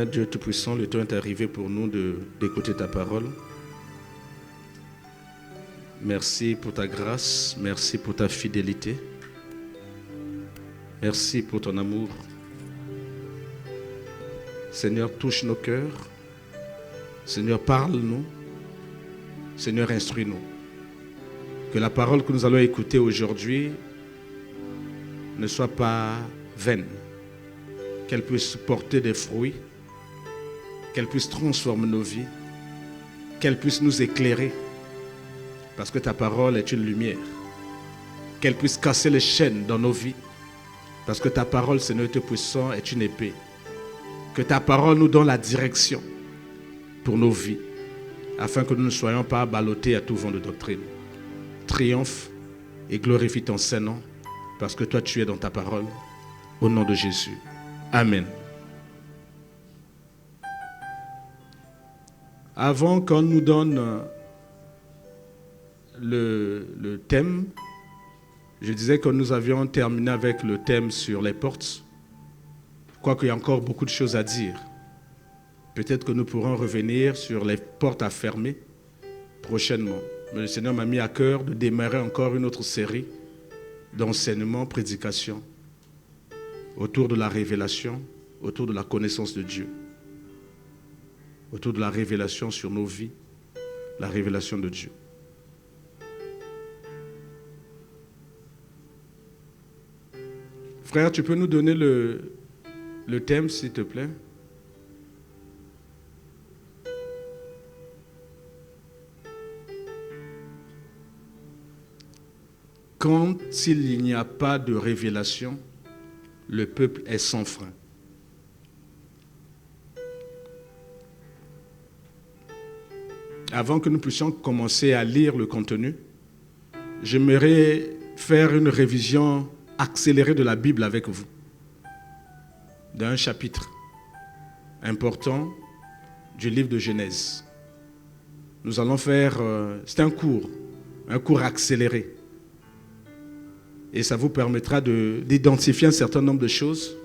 éternel, Dieu Tout-Puissant, le temps est arrivé pour nous d'écouter ta parole. Merci pour ta grâce, merci pour ta fidélité, merci pour ton amour. Seigneur, touche nos cœurs. Seigneur, parle-nous. Seigneur, instruis-nous. Que la parole que nous allons écouter aujourd'hui ne soit pas vaine. Qu'elle puisse porter des fruits. Qu'elle puisse transformer nos vies. Qu'elle puisse nous éclairer. Parce que ta parole est une lumière. Qu'elle puisse casser les chaînes dans nos vies. Parce que ta parole, Seigneur Tout-Puissant, est une épée. Que ta parole nous donne la direction pour nos vies, afin que nous ne soyons pas ballottés à tout vent de doctrine. Triomphe et glorifie ton Saint-Nom, parce que toi tu es dans ta parole, au nom de Jésus. Amen. Avant qu'on nous donne le thème, je disais que nous avions terminé avec le thème sur les portes. Quoiqu'il y a encore beaucoup de choses à dire. Peut-être que nous pourrons revenir sur les portes à fermer prochainement. Mais le Seigneur m'a mis à cœur de démarrer encore une autre série d'enseignements, prédications autour de la révélation, autour de la connaissance de Dieu, autour de la révélation sur nos vies, la révélation de Dieu. Frère, tu peux nous donner le thème, s'il te plaît? Quand il n'y a pas de révélation, le peuple est sans frein. Avant que nous puissions commencer à lire le contenu, j'aimerais faire une révision accélérée de la Bible avec vous. D'un chapitre important du livre de Genèse. Nous allons faire, c'est un cours accéléré. Et ça vous permettra d'identifier un certain nombre de choses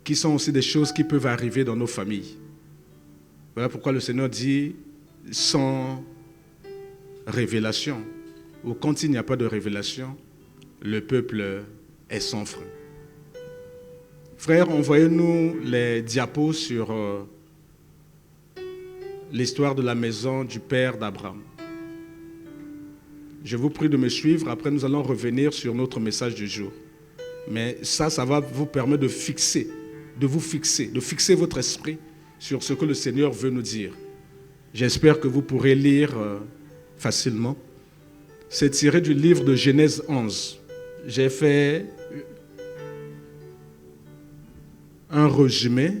qui sont aussi des choses qui peuvent arriver dans nos familles. Voilà pourquoi le Seigneur dit sans révélation, ou quand il n'y a pas de révélation, le peuple est sans frein. Frères, envoyez-nous les diapos sur l'histoire de la maison du père d'Abraham. Je vous prie de me suivre. Après, nous allons revenir sur notre message du jour. Mais ça va vous permettre de fixer votre esprit sur ce que le Seigneur veut nous dire. J'espère que vous pourrez lire facilement. C'est tiré du livre de Genèse 11. J'ai fait un résumé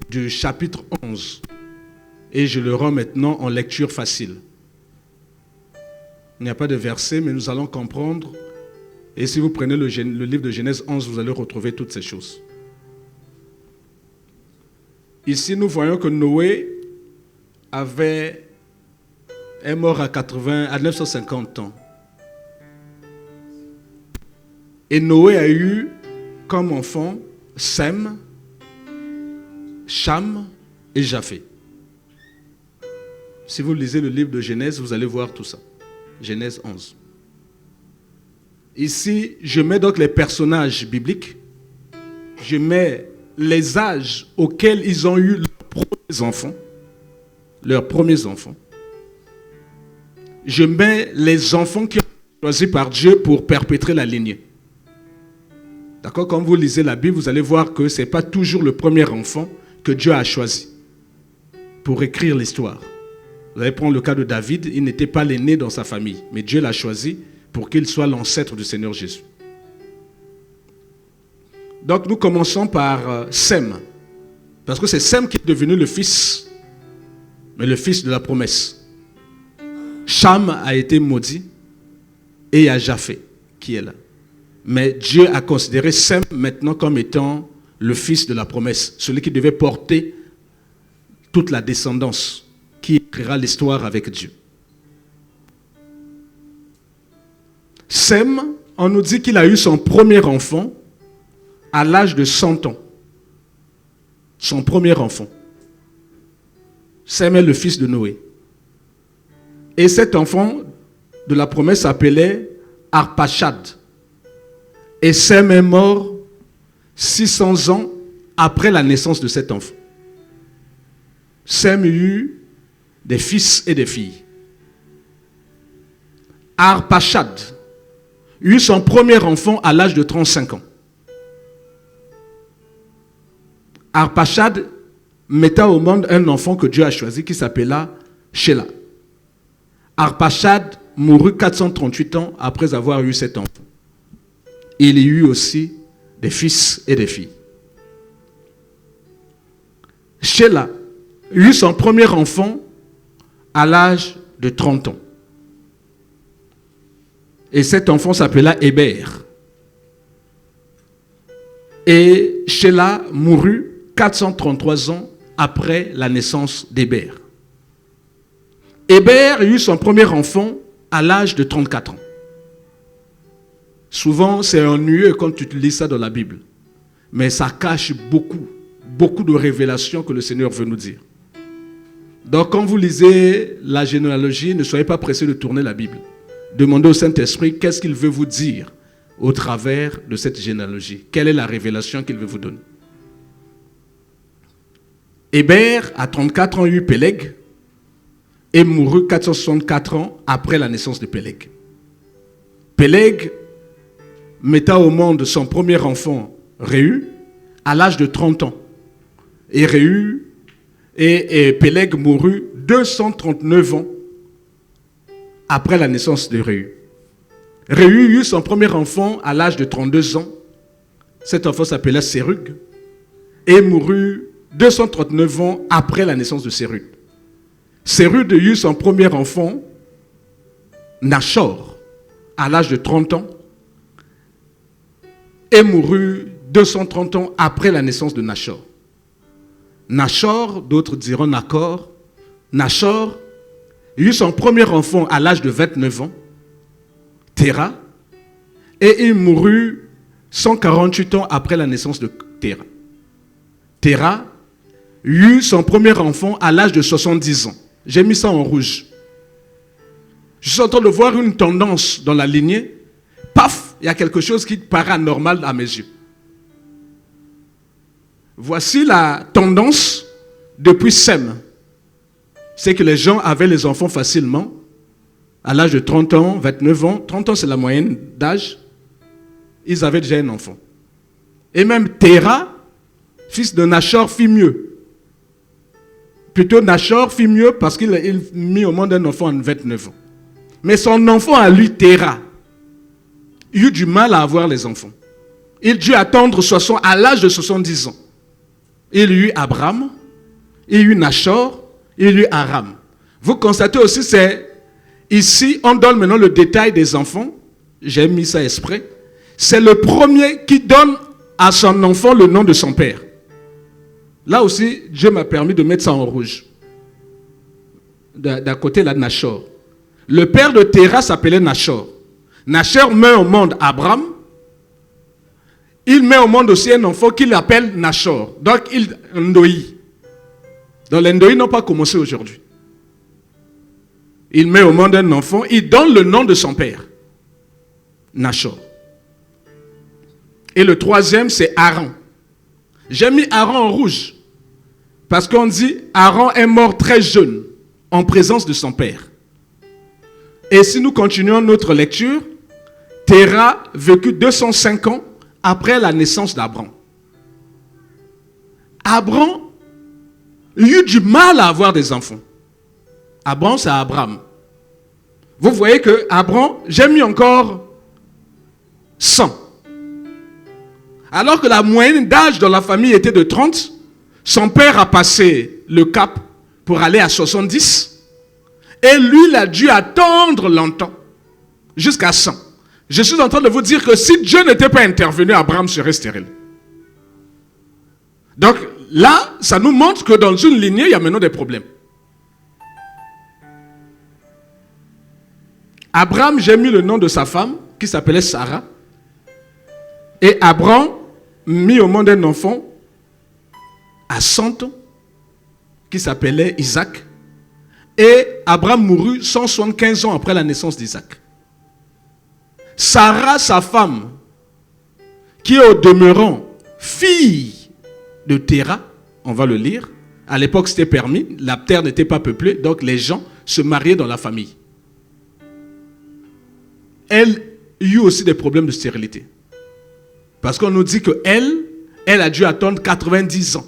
du chapitre 11 et je le rends maintenant en lecture facile. Il n'y a pas de verset, mais nous allons comprendre. Et si vous prenez le livre de Genèse 11, vous allez retrouver toutes ces choses. Ici, nous voyons que Noé est mort à 950 ans. Et Noé a eu comme enfant Sem, Cham et Japheth. Si vous lisez le livre de Genèse, vous allez voir tout ça. Genèse 11. Ici, je mets donc les personnages bibliques. Je mets les âges auxquels ils ont eu leurs premiers enfants. Je mets les enfants qui ont été choisis par Dieu pour perpétrer la lignée. D'accord? Quand vous lisez la Bible, vous allez voir que ce n'est pas toujours le premier enfant que Dieu a choisi pour écrire l'histoire. Vous allez prendre le cas de David, il n'était pas l'aîné dans sa famille, mais Dieu l'a choisi pour qu'il soit l'ancêtre du Seigneur Jésus. Donc nous commençons par Sem, parce que c'est Sem qui est devenu le fils, mais le fils de la promesse. Cham a été maudit et il y a Japheth qui est là. Mais Dieu a considéré Sem maintenant comme étant le fils de la promesse, celui qui devait porter toute la descendance, qui écrira l'histoire avec Dieu. Sem, on nous dit qu'il a eu son premier enfant à l'âge de 100 ans. son premier enfant. Sem est le fils de Noé. Et cet enfant de la promesse s'appelait Arpachad. Et Sem est mort 600 ans après la naissance de cet enfant. Sem eut des fils et des filles. Arpachad eut son premier enfant à l'âge de 35 ans. Arpachad metta au monde un enfant que Dieu a choisi qui s'appela Shéla. Arpachad mourut 438 ans après avoir eu cet enfant. Il y eut aussi des fils et des filles. Shéla eut son premier enfant à l'âge de 30 ans. Et cet enfant s'appela Héber. Et Shéla mourut 433 ans après la naissance d'Héber. Héber eut son premier enfant à l'âge de 34 ans. Souvent, c'est ennuyeux quand tu lis ça dans la Bible. Mais ça cache beaucoup de révélations que le Seigneur veut nous dire. Donc, quand vous lisez la généalogie, ne soyez pas pressés de tourner la Bible. Demandez au Saint-Esprit qu'est-ce qu'il veut vous dire au travers de cette généalogie. Quelle est la révélation qu'il veut vous donner. Héber, à 34 ans, eut Péleg et mourut 464 ans après la naissance de Péleg. Péleg metta au monde son premier enfant, Réu, à l'âge de 30 ans. Et Péleg mourut 239 ans après la naissance de Réu. Réu eut son premier enfant à l'âge de 32 ans. Cet enfant s'appelait Sérug et mourut 239 ans après la naissance de Sérug. Sérug eut son premier enfant, Nachor, à l'âge de 30 ans et mourut 230 ans après la naissance de Nachor. Nachor, d'autres diront Nachor, Nachor eut son premier enfant à l'âge de 29 ans, Téra, et il mourut 148 ans après la naissance de Téra. Téra eut son premier enfant à l'âge de 70 ans. J'ai mis ça en rouge. Je suis en train de voir une tendance dans la lignée. Paf, il y a quelque chose qui paraît anormal à mes yeux. Voici la tendance depuis Sem. C'est que les gens avaient les enfants facilement. À l'âge de 30 ans, 29 ans, 30 ans c'est la moyenne d'âge. Ils avaient déjà un enfant. Et même Téra, fils de Nachor, fit mieux. Plutôt Nachor fit mieux parce qu'il mit au monde un enfant en 29 ans. Mais son enfant à lui, Téra, eut du mal à avoir les enfants. Il dut attendre à l'âge de 70 ans. Il eut Abraham, il eut Nachor, il eut Aram. Vous constatez aussi, ici, on donne maintenant le détail des enfants. J'ai mis ça exprès. C'est le premier qui donne à son enfant le nom de son père. Là aussi, Dieu m'a permis de mettre ça en rouge. D'un côté, là, Nachor. Le père de Téra s'appelait Nachor. Nachor met au monde Abraham. Il met au monde aussi un enfant qu'il appelle Nachor. Donc, Ndoi. Donc, les Ndoi n'ont pas commencé aujourd'hui. Il met au monde un enfant. Il donne le nom de son père. Nachor. Et le troisième, c'est Aaron. J'ai mis Aaron en rouge. Parce qu'on dit, Aaron est mort très jeune, en présence de son père. Et si nous continuons notre lecture, Téra vécut 205 ans après la naissance d'Abraham. Abraham eut du mal à avoir des enfants. Abraham, c'est Abraham. Vous voyez que Abraham, j'ai mis encore 100. Alors que la moyenne d'âge dans la famille était de 30, son père a passé le cap pour aller à 70. Et lui, il a dû attendre longtemps, jusqu'à 100. Je suis en train de vous dire que si Dieu n'était pas intervenu, Abraham serait stérile. Donc là, ça nous montre que dans une lignée, il y a maintenant des problèmes. Abraham, j'ai mis le nom de sa femme, qui s'appelait Sarah. Et Abraham mit au monde un enfant à 100 ans, qui s'appelait Isaac. Et Abraham mourut 175 ans après la naissance d'Isaac. Sarah, sa femme, qui est au demeurant fille de Terah, on va le lire. À l'époque, c'était permis. La terre n'était pas peuplée, donc les gens se mariaient dans la famille. Elle eut aussi des problèmes de stérilité. Parce qu'on nous dit qu'elle a dû attendre 90 ans.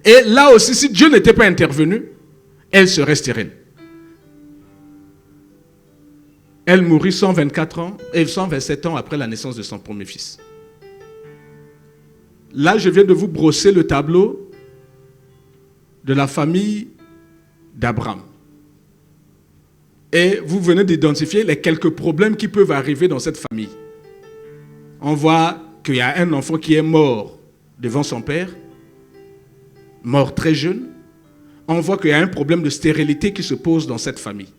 Et là aussi, si Dieu n'était pas intervenu, elle serait stérile. Elle mourut 124 ans et 127 ans après la naissance de son premier fils. Là, je viens de vous brosser le tableau de la famille d'Abraham. Et vous venez d'identifier les quelques problèmes qui peuvent arriver dans cette famille. On voit qu'il y a un enfant qui est mort devant son père, mort très jeune. On voit qu'il y a un problème de stérilité qui se pose dans cette famille.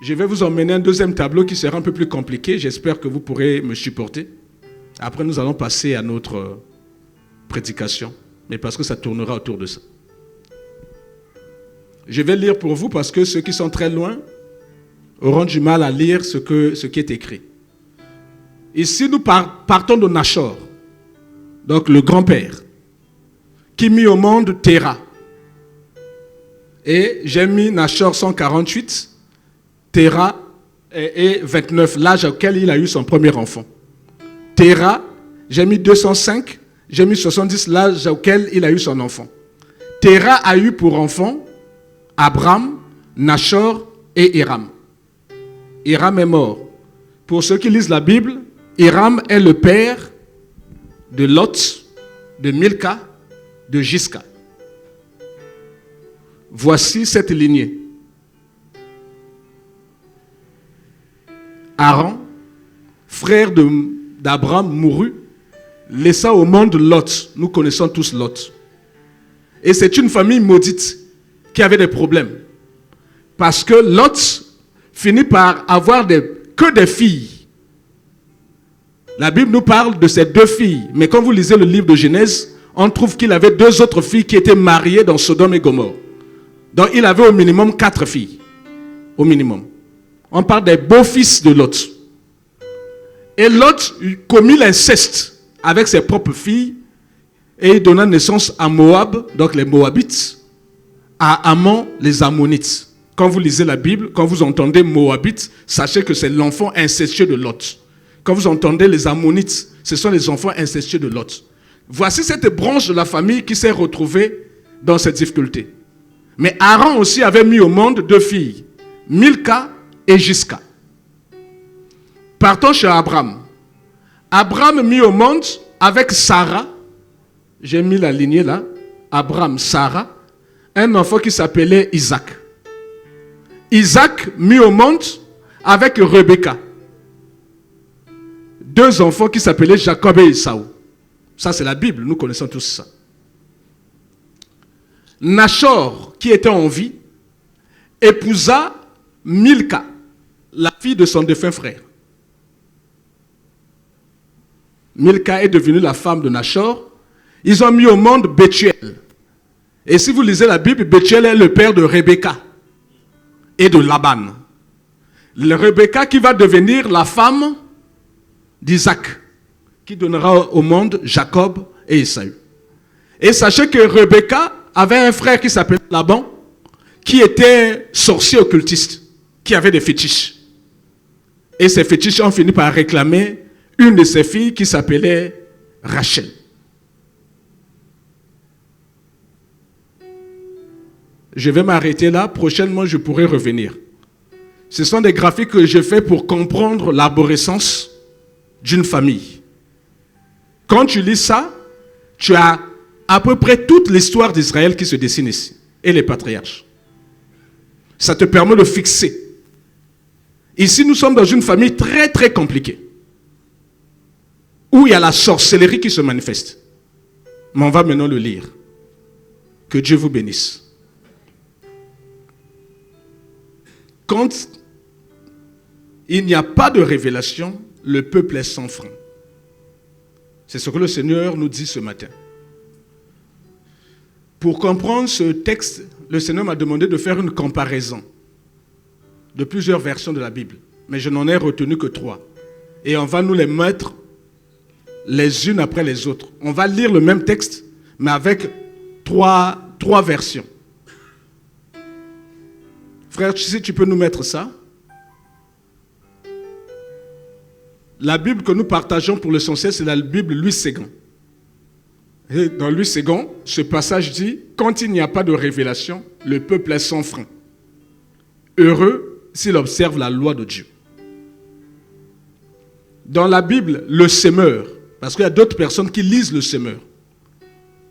Je vais vous emmener un deuxième tableau qui sera un peu plus compliqué. J'espère que vous pourrez me supporter. Après, nous allons passer à notre prédication, mais parce que ça tournera autour de ça. Je vais lire pour vous parce que ceux qui sont très loin auront du mal à lire ce qui est écrit. Ici, nous partons de Nachor, donc le grand-père, qui mit au monde Terah. Et j'ai mis Nachor 148, Terah et 29, l'âge auquel il a eu son premier enfant. Terah, j'ai mis 205, j'ai mis 70, l'âge auquel il a eu son enfant. Terah a eu pour enfant Abraham, Nachor et Hiram. Hiram est mort. Pour ceux qui lisent la Bible, Hiram est le père de Lot, de Milka, de Gisca. Voici cette lignée. Aaron, frère d'Abraham, mourut, laissa au monde Lot. Nous connaissons tous Lot. Et c'est une famille maudite qui avait des problèmes. Parce que Lot finit par avoir que des filles. La Bible nous parle de ces deux filles. Mais quand vous lisez le livre de Genèse, on trouve qu'il avait deux autres filles qui étaient mariées dans Sodome et Gomorrhe. Donc il avait au minimum 4 filles. Au minimum. On parle des beaux-fils de Lot. Et Lot commit l'inceste avec ses propres filles et il donna naissance à Moab, donc les Moabites, à Ammon, les Ammonites. Quand vous lisez la Bible, quand vous entendez Moabite, sachez que c'est l'enfant incestueux de Lot. Quand vous entendez les Ammonites, ce sont les enfants incestueux de Lot. Voici cette branche de la famille qui s'est retrouvée dans cette difficulté. Mais Aaron aussi avait mis au monde 2 filles, Milka et Gisca. Partons chez Abraham. Abraham mit au monde avec Sarah, j'ai mis la lignée là, Abraham, Sarah, un enfant qui s'appelait Isaac. Isaac mit au monde avec Rebecca. 2 enfants qui s'appelaient Jacob et Esaü. Ça c'est la Bible, nous connaissons tous ça. Nachor, qui était en vie, épousa Milka, la fille de son défunt frère. Milka est devenue la femme de Nachor. Ils ont mis au monde Bethuel. Et si vous lisez la Bible, Bethuel est le père de Rebecca et de Laban. Rebecca qui va devenir la femme d'Isaac, qui donnera au monde Jacob et Esaü. Et sachez que Rebecca avait un frère qui s'appelait Laban, qui était sorcier occultiste, qui avait des fétiches. Et ces fétiches ont fini par réclamer une de ses filles qui s'appelait Rachel. Je vais m'arrêter là. Prochainement, je pourrai revenir. Ce sont des graphiques que je fais pour comprendre l'arborescence d'une famille. Quand tu lis ça, tu as à peu près toute l'histoire d'Israël qui se dessine ici, et les patriarches. Ça te permet de fixer. Ici, nous sommes dans une famille très très compliquée, où il y a la sorcellerie qui se manifeste. Mais on va maintenant le lire. Que Dieu vous bénisse. Quand il n'y a pas de révélation, le peuple est sans frein. C'est ce que le Seigneur nous dit ce matin. Pour comprendre ce texte, le Seigneur m'a demandé de faire une comparaison de plusieurs versions de la Bible. Mais je n'en ai retenu que 3. Et on va nous les mettre les unes après les autres. On va lire le même texte, mais avec trois versions. Frère, si tu peux nous mettre ça. La Bible que nous partageons pour l'essentiel, c'est la Bible Louis Séguin. Et dans Louis Séguin, ce passage dit « Quand il n'y a pas de révélation, le peuple est sans frein. Heureux s'il observe la loi de Dieu. » Dans la Bible, le semeur, parce qu'il y a d'autres personnes qui lisent le semeur,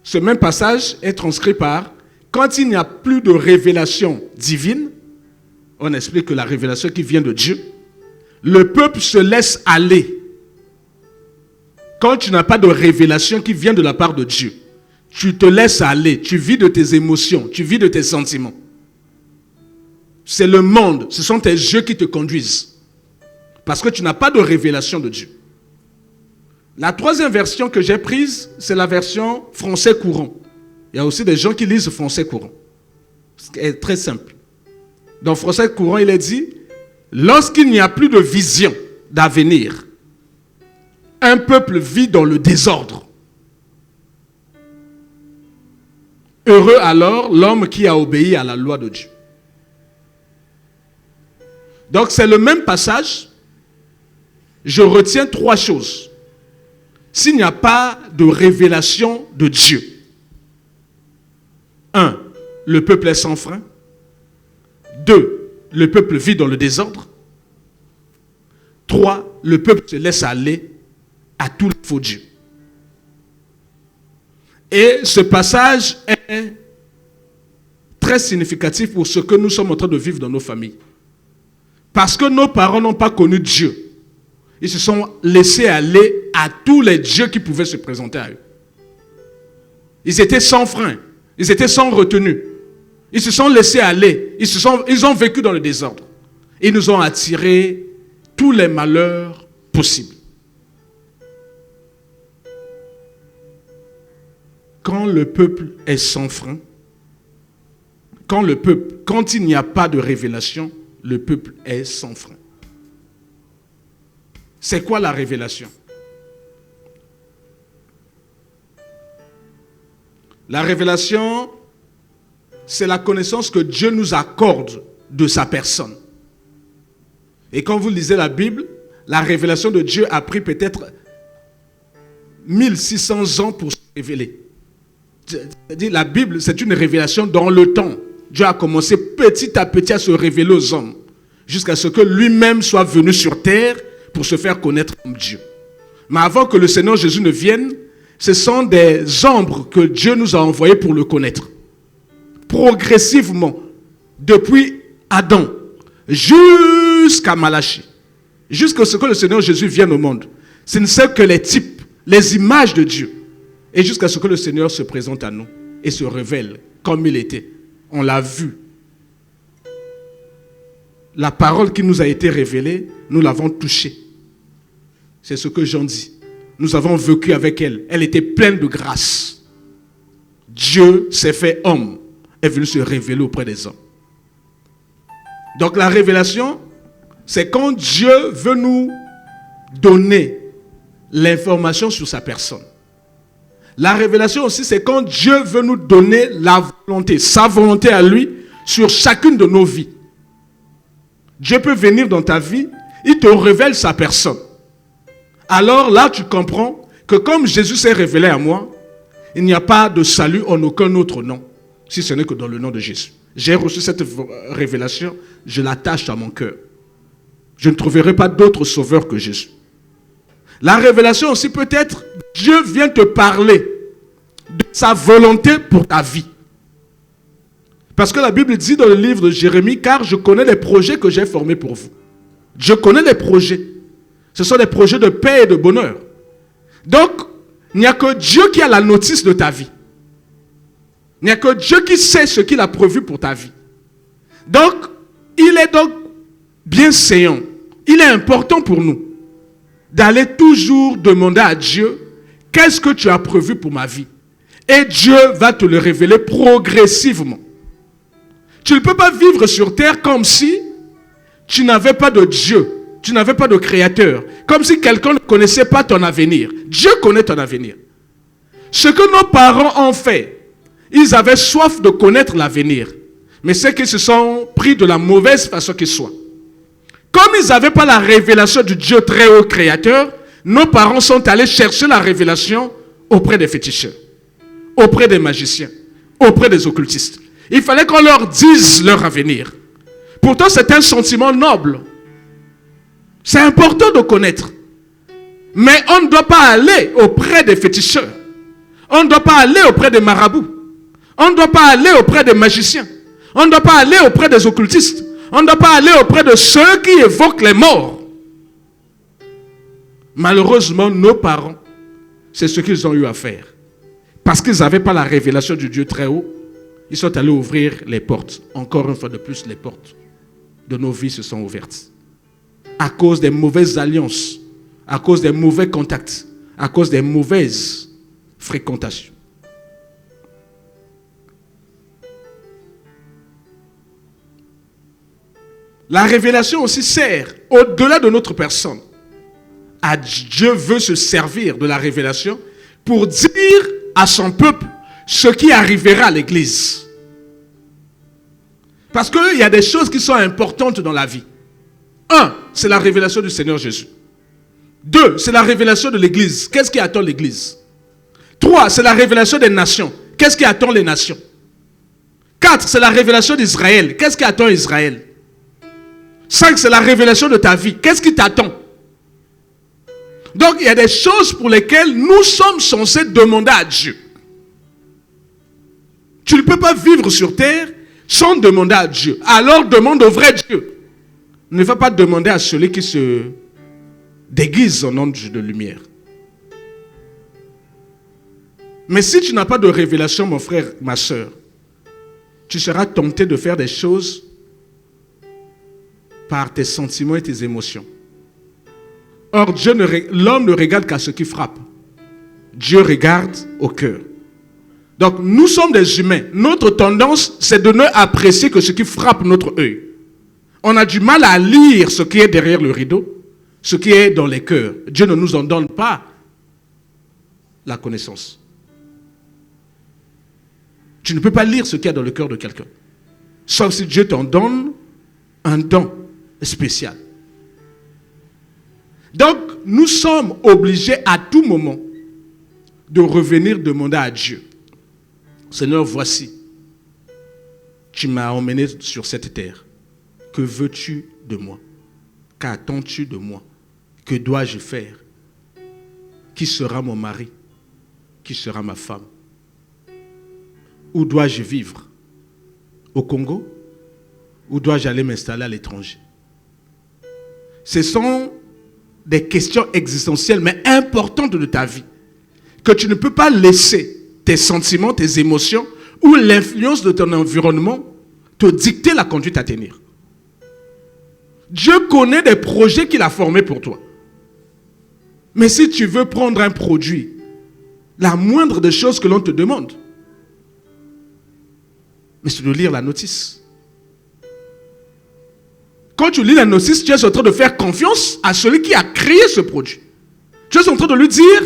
ce même passage est transcrit par « Quand il n'y a plus de révélation divine », on explique que la révélation qui vient de Dieu, le peuple se laisse aller. Quand tu n'as pas de révélation qui vient de la part de Dieu, tu te laisses aller, tu vis de tes émotions, tu vis de tes sentiments. C'est le monde, ce sont tes yeux qui te conduisent. Parce que tu n'as pas de révélation de Dieu. La troisième version que j'ai prise, c'est la version français courant. Il y a aussi des gens qui lisent français courant. C'est très simple. Dans français courant, il est dit, lorsqu'il n'y a plus de vision d'avenir, un peuple vit dans le désordre. Heureux alors l'homme qui a obéi à la loi de Dieu. Donc c'est le même passage. Je retiens 3 choses. S'il n'y a pas de révélation de Dieu, 1, le peuple est sans frein. 2, le peuple vit dans le désordre. 3, le peuple se laisse aller à tout le faux Dieu. Et ce passage est très significatif pour ce que nous sommes en train de vivre dans nos familles. Parce que nos parents n'ont pas connu Dieu. Ils se sont laissés aller à tous les dieux qui pouvaient se présenter à eux. Ils étaient sans frein. Ils étaient sans retenue. Ils se sont laissés aller. Ils ont vécu dans le désordre. Ils nous ont attiré tous les malheurs possibles. Quand le peuple est sans frein, quand il n'y a pas de révélation, le peuple est sans frein. C'est quoi la révélation? La révélation, c'est la connaissance que Dieu nous accorde de sa personne. Et quand vous lisez la Bible, la révélation de Dieu a pris peut-être 1600 ans pour se révéler. C'est-à-dire, la Bible, c'est une révélation dans le temps. Dieu a commencé petit à petit à se révéler aux hommes, jusqu'à ce que lui-même soit venu sur terre pour se faire connaître comme Dieu. Mais avant que le Seigneur Jésus ne vienne, ce sont des ombres que Dieu nous a envoyées pour le connaître. Progressivement, depuis Adam, jusqu'à Malachie, jusqu'à ce que le Seigneur Jésus vienne au monde. Ce ne sont que les types, les images de Dieu. Et jusqu'à ce que le Seigneur se présente à nous et se révèle comme il était. On l'a vu. La parole qui nous a été révélée, nous l'avons touchée. C'est ce que Jean dit. Nous avons vécu avec elle. Elle était pleine de grâce. Dieu s'est fait homme, est venu se révéler auprès des hommes. Donc la révélation, c'est quand Dieu veut nous donner l'information sur sa personne. La révélation aussi, c'est quand Dieu veut nous donner la volonté, sa volonté à lui, sur chacune de nos vies. Dieu peut venir dans ta vie, il te révèle sa personne. Alors là, tu comprends que comme Jésus s'est révélé à moi, il n'y a pas de salut en aucun autre nom, si ce n'est que dans le nom de Jésus. J'ai reçu cette révélation, je l'attache à mon cœur. Je ne trouverai pas d'autre sauveur que Jésus. La révélation aussi peut être, Dieu vient te parler de sa volonté pour ta vie. Parce que la Bible dit dans le livre de Jérémie, car je connais les projets que j'ai formés pour vous. Je connais les projets. Ce sont des projets de paix et de bonheur. Donc, il n'y a que Dieu qui a la notice de ta vie. Il n'y a que Dieu qui sait ce qu'il a prévu pour ta vie. Donc, il est donc bien séant. Il est important pour nous d'aller toujours demander à Dieu, qu'est-ce que tu as prévu pour ma vie? Et Dieu va te le révéler progressivement. Tu ne peux pas vivre sur terre comme si tu n'avais pas de Dieu, tu n'avais pas de créateur, comme si quelqu'un ne connaissait pas ton avenir. Dieu connaît ton avenir. Ce que nos parents ont fait, ils avaient soif de connaître l'avenir, mais c'est qu'ils se sont pris de la mauvaise façon qu'ils soient. Comme ils n'avaient pas la révélation du Dieu très haut créateur, nos parents sont allés chercher la révélation auprès des féticheurs, auprès des magiciens, auprès des occultistes. Il fallait qu'on leur dise leur avenir. Pourtant, c'est un sentiment noble. C'est important de connaître. Mais on ne doit pas aller auprès des féticheurs. On ne doit pas aller auprès des marabouts. On ne doit pas aller auprès des magiciens. On ne doit pas aller auprès des occultistes. On ne doit pas aller auprès de ceux qui évoquent les morts. Malheureusement, nos parents, c'est ce qu'ils ont eu à faire. Parce qu'ils n'avaient pas la révélation du Dieu très haut, ils sont allés ouvrir les portes. Encore une fois de plus, les portes de nos vies se sont ouvertes. À cause des mauvaises alliances, à cause des mauvais contacts, à cause des mauvaises fréquentations. La révélation aussi sert, au-delà de notre personne, à Dieu veut se servir de la révélation pour dire à son peuple ce qui arrivera à l'Église. Parce qu'il y a des choses qui sont importantes dans la vie. 1, c'est la révélation du Seigneur Jésus. 2, c'est la révélation de l'Église. Qu'est-ce qui attend l'Église? 3, c'est la révélation des nations. Qu'est-ce qui attend les nations? 4, c'est la révélation d'Israël. Qu'est-ce qui attend Israël? 5, c'est la révélation de ta vie. Qu'est-ce qui t'attend? Donc, il y a des choses pour lesquelles nous sommes censés demander à Dieu. Tu ne peux pas vivre sur terre sans demander à Dieu. Alors, demande au vrai Dieu. Ne va pas demander à celui qui se déguise en ange de lumière. Mais si tu n'as pas de révélation, mon frère, ma soeur, tu seras tenté de faire des choses par tes sentiments et tes émotions. Or, l'homme ne regarde qu'à ce qui frappe. Dieu regarde au cœur. Donc, nous sommes des humains. Notre tendance, c'est de ne apprécier que ce qui frappe notre œil. On a du mal à lire ce qui est derrière le rideau, ce qui est dans les cœurs. Dieu ne nous en donne pas la connaissance. Tu ne peux pas lire ce qu'il y a dans le cœur de quelqu'un. Sauf si Dieu t'en donne un don spécial. Donc, nous sommes obligés à tout moment de revenir demander à Dieu. Seigneur, voici, tu m'as emmené sur cette terre. Que veux-tu de moi? Qu'attends-tu de moi? Que dois-je faire? Qui sera mon mari? Qui sera ma femme? Où dois-je vivre? Au Congo? Où dois-je aller m'installer à l'étranger? Ce sont des questions existentielles, mais importantes de ta vie, que tu ne peux pas laisser tes sentiments, tes émotions ou l'influence de ton environnement te dicter la conduite à tenir. Dieu connaît des projets qu'il a formés pour toi. Mais si tu veux prendre un produit, la moindre des choses que l'on te demande, mais c'est de lire la notice. Quand tu lis la notice, tu es en train de faire confiance à celui qui a créé ce produit. Tu es en train de lui dire,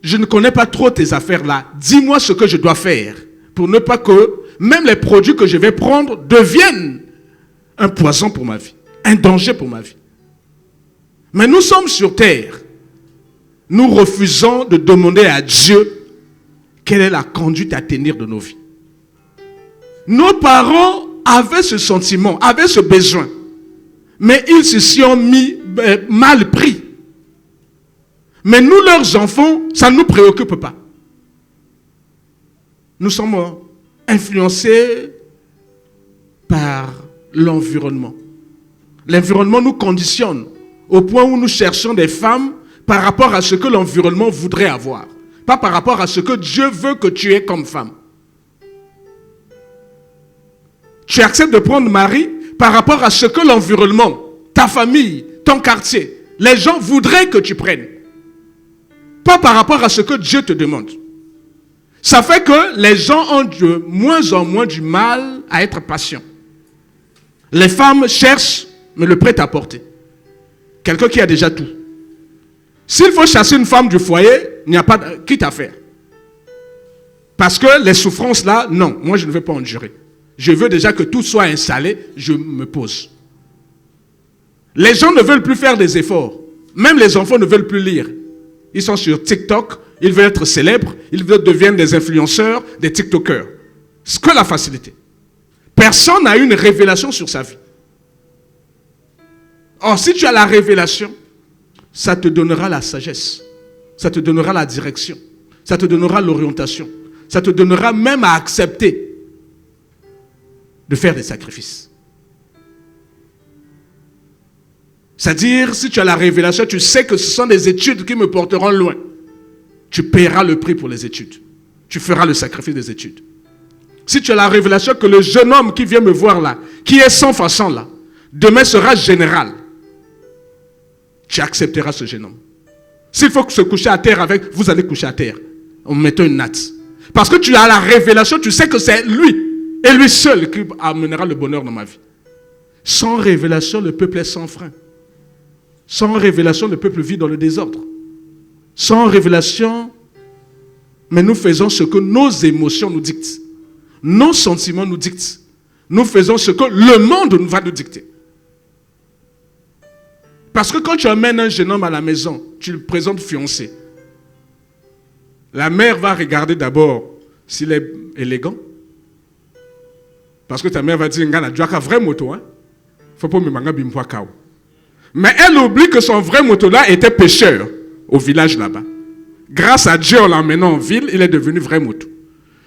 je ne connais pas trop tes affaires là, dis-moi ce que je dois faire pour ne pas que même les produits que je vais prendre deviennent un poison pour ma vie, un danger pour ma vie. Mais nous sommes sur terre. Nous refusons de demander à Dieu quelle est la conduite à tenir de nos vies. Nos parents avaient ce sentiment, avaient ce besoin. Mais ils se sont mal pris. Mais nous, leurs enfants, ça ne nous préoccupe pas. Nous sommes influencés par l'environnement. L'environnement nous conditionne au point où nous cherchons des femmes par rapport à ce que l'environnement voudrait avoir. Pas par rapport à ce que Dieu veut que tu aies comme femme. Tu acceptes de prendre mari par rapport à ce que l'environnement, ta famille, ton quartier, les gens voudraient que tu prennes. Pas par rapport à ce que Dieu te demande. Ça fait que les gens ont de moins en moins du mal à être patients. Les femmes cherchent, mais le prêt-à-porter. Quelqu'un qui a déjà tout. S'il faut chasser une femme du foyer, il n'y a pas de quitte à faire. Parce que les souffrances là, non, moi je ne veux pas endurer. Je veux déjà que tout soit installé, je me pose. Les gens ne veulent plus faire des efforts. Même les enfants ne veulent plus lire. Ils sont sur TikTok, ils veulent être célèbres, ils veulent devenir des influenceurs, des TikTokers. C'est que la facilité. Personne n'a eu une révélation sur sa vie. Or, si tu as la révélation, ça te donnera la sagesse, ça te donnera la direction, ça te donnera l'orientation, ça te donnera même à accepter de faire des sacrifices. C'est-à-dire, si tu as la révélation, tu sais que ce sont des études qui me porteront loin. Tu paieras le prix pour les études. Tu feras le sacrifice des études. Si tu as la révélation que le jeune homme qui vient me voir là, qui est sans façon là, demain sera général, tu accepteras ce jeune homme. S'il faut se coucher à terre avec, vous allez coucher à terre en mettant une natte. Parce que tu as la révélation, tu sais que c'est lui et lui seul qui amènera le bonheur dans ma vie. Sans révélation, le peuple est sans frein. Sans révélation, le peuple vit dans le désordre. Sans révélation, mais nous faisons ce que nos émotions nous dictent. Nos sentiments nous dictent. Nous faisons ce que le monde va nous dicter. Parce que quand tu amènes un jeune homme à la maison, tu le présentes fiancé. La mère va regarder d'abord s'il est élégant. Parce que ta mère va dire, tu as un vrai moto, hein? Faut pas me manquer bimpoa kao. Mais elle oublie que son vrai moto là était pêcheur au village là-bas. Grâce à Dieu, en l'emmenant en ville, il est devenu vrai moto.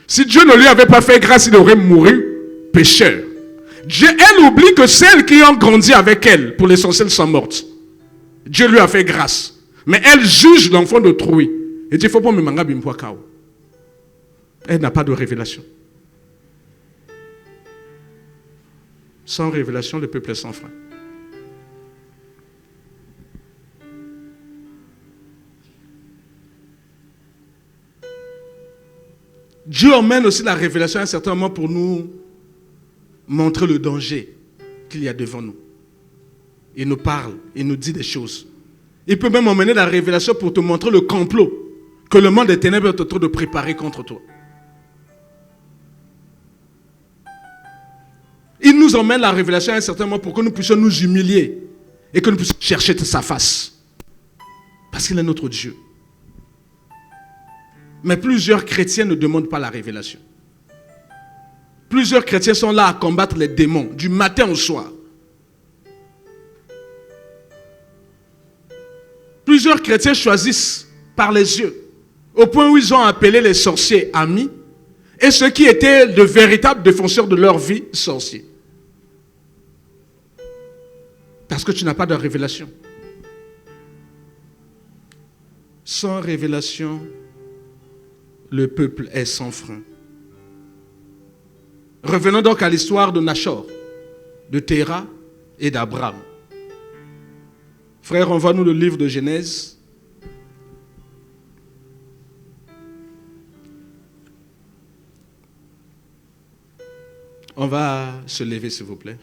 Si Dieu ne lui avait pas fait grâce, il aurait mouru pécheur. Elle oublie que celles qui ont grandi avec elle, pour l'essentiel, sont mortes. Dieu lui a fait grâce. Mais elle juge l'enfant d'autrui. Et dit, il ne faut pas me manquer bimpoa kao. Elle n'a pas de révélation. Sans révélation, le peuple est sans frein. Dieu emmène aussi la révélation à un certain moment pour nous montrer le danger qu'il y a devant nous. Il nous parle, il nous dit des choses. Il peut même emmener la révélation pour te montrer le complot que le monde des ténèbres est en train de préparer contre toi. Il nous emmène la révélation à un certain moment pour que nous puissions nous humilier et que nous puissions chercher sa face. Parce qu'il est notre Dieu. Mais plusieurs chrétiens ne demandent pas la révélation. Plusieurs chrétiens sont là à combattre les démons du matin au soir. Plusieurs chrétiens choisissent par les yeux, au point où ils ont appelé les sorciers amis et ceux qui étaient de véritables défenseurs de leur vie, sorciers. Parce que tu n'as pas de révélation. Sans révélation, le peuple est sans frein. Revenons donc à l'histoire de Nachor, de Téra et d'Abraham. Frère, envoie-nous le livre de Genèse. On va se lever, s'il vous plaît.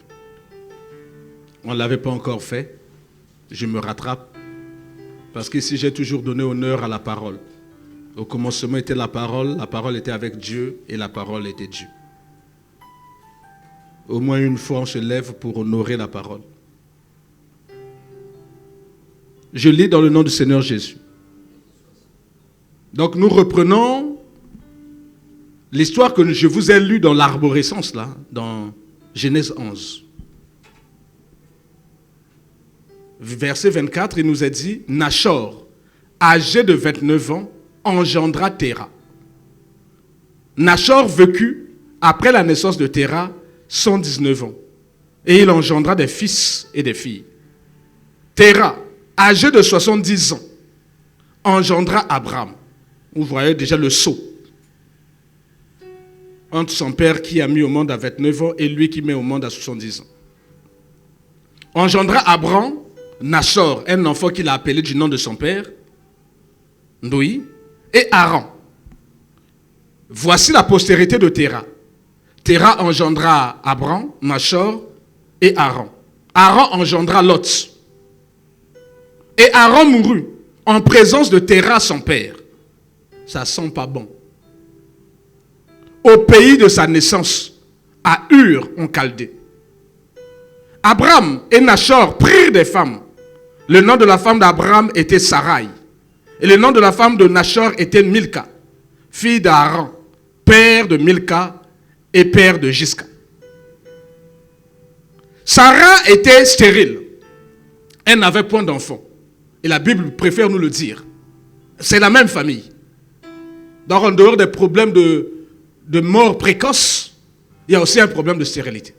On ne l'avait pas encore fait. Je me rattrape. Parce qu'ici, j'ai toujours donné honneur à la parole. Au commencement était la parole était avec Dieu et la parole était Dieu. Au moins une fois, on se lève pour honorer la parole. Je lis dans le nom du Seigneur Jésus. Donc nous reprenons l'histoire que je vous ai lue dans l'arborescence, là, dans Genèse 11. Verset 24, il nous a dit, Nachor, âgé de 29 ans, engendra Téra. Nachor vécut, après la naissance de Téra, 119 ans. Et il engendra des fils et des filles. Téra, âgé de 70 ans, engendra Abraham. Vous voyez déjà le saut entre son père qui a mis au monde à 29 ans et lui qui met au monde à 70 ans. Engendra Abraham, Nachor, un enfant qu'il a appelé du nom de son père, Noï, et Aaron. Voici la postérité de Téra. Téra engendra Abram, Nachor et Haran. Haran engendra Lot. Et Haran mourut en présence de Téra, son père. Ça sent pas bon. Au pays de sa naissance, à Ur, en Chaldée. Abram et Nachor prirent des femmes. Le nom de la femme d'Abram était Sarai. Et le nom de la femme de Nachor était Milka, fille d'Haran, père de Milka et père de Jiska. Sarah était stérile. Elle n'avait point d'enfant. Et la Bible préfère nous le dire. C'est la même famille. Donc en dehors des problèmes de mort précoce, il y a aussi un problème de stérilité.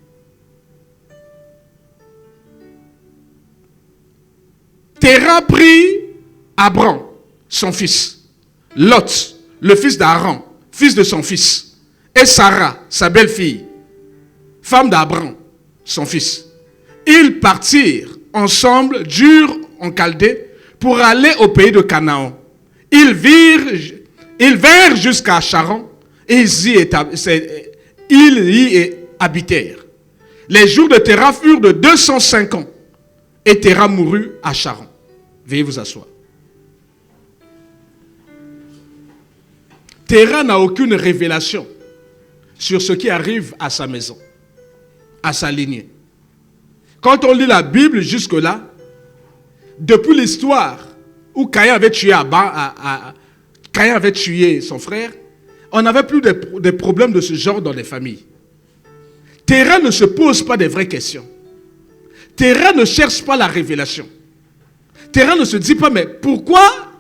Téra prit Abram, son fils, Lot, le fils d'Haran, fils de son fils, et Sarah, sa belle-fille, femme d'Abram, son fils. Ils partirent ensemble d'Ur en Chaldée pour aller au pays de Canaan. Ils vinrent jusqu'à Charan et ils y habitèrent. Les jours de Téra furent de 205 ans et Téra mourut à Charan. Veuillez vous asseoir. Téra n'a aucune révélation sur ce qui arrive à sa maison, à sa lignée. Quand on lit la Bible jusque-là, depuis l'histoire où Caïn avait tué son frère, on n'avait plus de problèmes de ce genre dans les familles. Téra ne se pose pas de vraies questions. Téra ne cherche pas la révélation. Téra ne se dit pas, mais pourquoi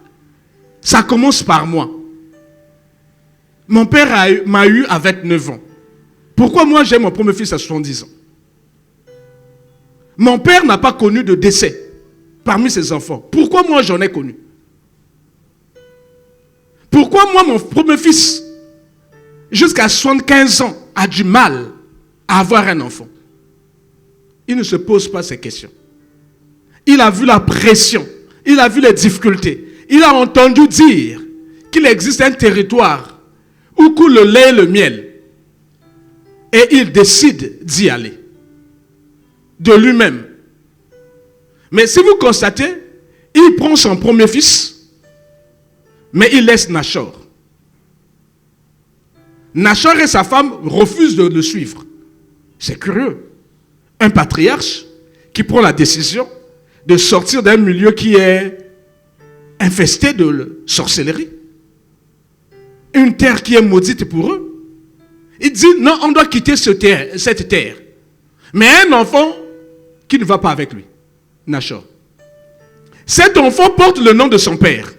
ça commence par moi? Mon père m'a eu à 29 ans. Pourquoi moi j'ai mon premier fils à 70 ans? Mon père n'a pas connu de décès parmi ses enfants. Pourquoi moi j'en ai connu? Pourquoi moi mon premier fils, jusqu'à 75 ans, a du mal à avoir un enfant? Il ne se pose pas ces questions. Il a vu la pression, il a vu les difficultés. Il a entendu dire qu'il existe un territoire où coule le lait et le miel. Et il décide d'y aller. De lui-même. Mais si vous constatez, il prend son premier fils, mais il laisse Nachor. Nachor et sa femme refusent de le suivre. C'est curieux. Un patriarche qui prend la décision de sortir d'un milieu qui est infesté de sorcellerie. Une terre qui est maudite pour eux. Il dit, non, on doit quitter cette terre. Mais un enfant qui ne va pas avec lui, Nachor. Cet enfant porte le nom de son père.